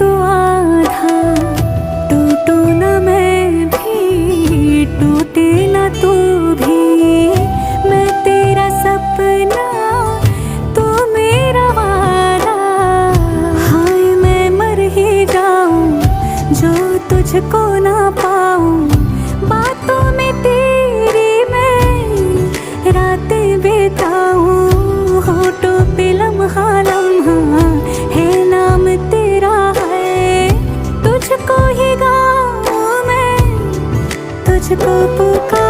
तू आधा, टूटू न मैं भी, टूटे न तू भी। मैं तेरा सपना, तू मेरा वादा। हाय मैं मर ही जाऊं जो तुझको ना पाऊं। बातों में तेरी मैं रातें बिताऊं। होठों पे लम्हा लम्हा है नाम तेरा है। तुझको ही गाऊं मैं, तुझको पुकार।